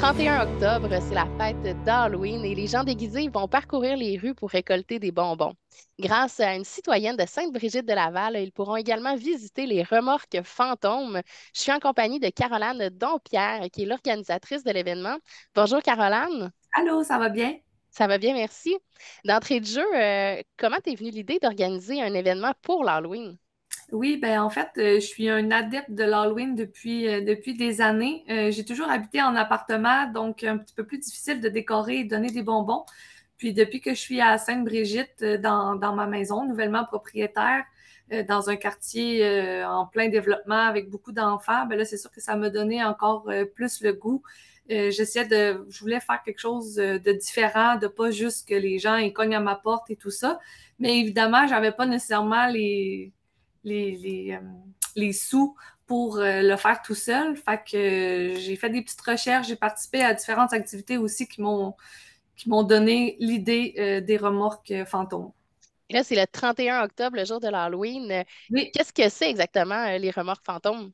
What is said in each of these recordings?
31 octobre, c'est la fête d'Halloween et les gens déguisés vont parcourir les rues pour récolter des bonbons. Grâce à une citoyenne de Sainte-Brigitte de Laval, ils pourront également visiter les remorques fantômes. Je suis en compagnie de Caroline Dompierre, qui est l'organisatrice de l'événement. Bonjour Caroline, Allô, ça va bien? ça va bien, merci. D'entrée de jeu, comment t'es venue l'idée d'organiser un événement pour l'Halloween? Oui, ben en fait, je suis un adepte de l'Halloween depuis des années. J'ai toujours habité en appartement, donc un petit peu plus difficile de décorer et donner des bonbons. Puis depuis que je suis à Sainte-Brigitte, dans ma maison, nouvellement propriétaire, dans un quartier en plein développement avec beaucoup d'enfants, ben là, c'est sûr que ça m'a donné encore plus le goût. Je voulais faire quelque chose de différent, de pas juste que les gens ils cognent à ma porte et tout ça. Mais évidemment, j'avais pas nécessairement les, les, euh, les sous pour le faire tout seul. Fait que j'ai fait des petites recherches, j'ai participé à différentes activités aussi qui m'ont donné l'idée des remorques fantômes. Et là, c'est le 31 octobre, le jour de l'Halloween. Oui, Qu'est-ce que c'est exactement, les remorques fantômes?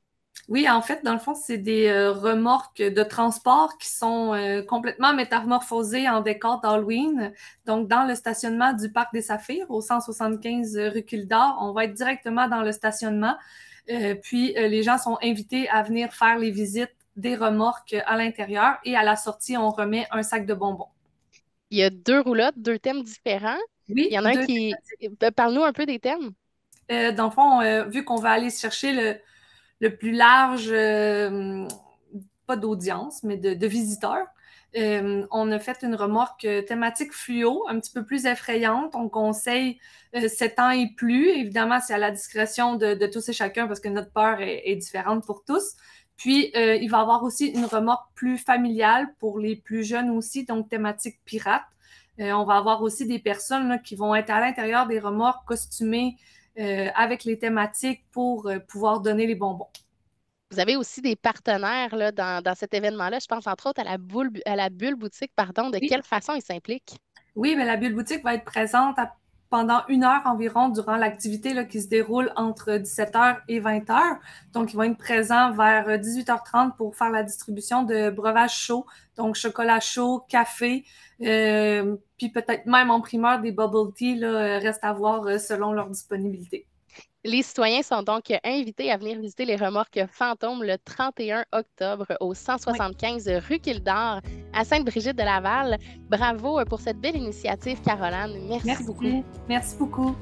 oui, en fait, dans le fond, c'est des remorques de transport qui sont complètement métamorphosées en décor d'Halloween. Donc, dans le stationnement du Parc des Saphirs, au 175 rue Kildare, on va être directement dans le stationnement. Puis, les gens sont invités à venir faire les visites des remorques à l'intérieur et à la sortie, on remet un sac de bonbons. Il y a deux roulottes, deux thèmes différents. Il Oui, y en a un deux. qui... Parle-nous un peu des thèmes. Dans le fond, vu qu'on va aller chercher le plus large, pas d'audience, mais de visiteurs. On a fait une remorque thématique fluo, un petit peu plus effrayante. On conseille 7 ans et plus. Évidemment, c'est à la discrétion de tous et chacun parce que notre peur est différente pour tous. Puis, il va y avoir aussi une remorque plus familiale pour les plus jeunes aussi, donc thématique pirate. On va avoir aussi des personnes là, qui vont être à l'intérieur des remorques costumées avec les thématiques pour pouvoir donner les bonbons. Vous avez aussi des partenaires là, dans cet événement-là. Je pense entre autres à la Bulle Boutique, pardon. De Oui, quelle façon ils s'impliquent? oui, mais la bulle boutique va être présente pendant 1 heure environ durant l'activité là, qui se déroule entre 17h et 20h. Donc, ils vont être présents vers 18h30 pour faire la distribution de breuvages chauds, donc chocolat chaud, café, puis peut-être même en primeur des bubble tea, là, reste à voir selon leur disponibilité. Les citoyens sont donc invités à venir visiter les remorques fantômes le 31 octobre au Oui, 175 rue Kildare à Sainte-Brigitte de Laval. Bravo pour cette belle initiative, Caroline. Merci beaucoup. merci. Merci beaucoup.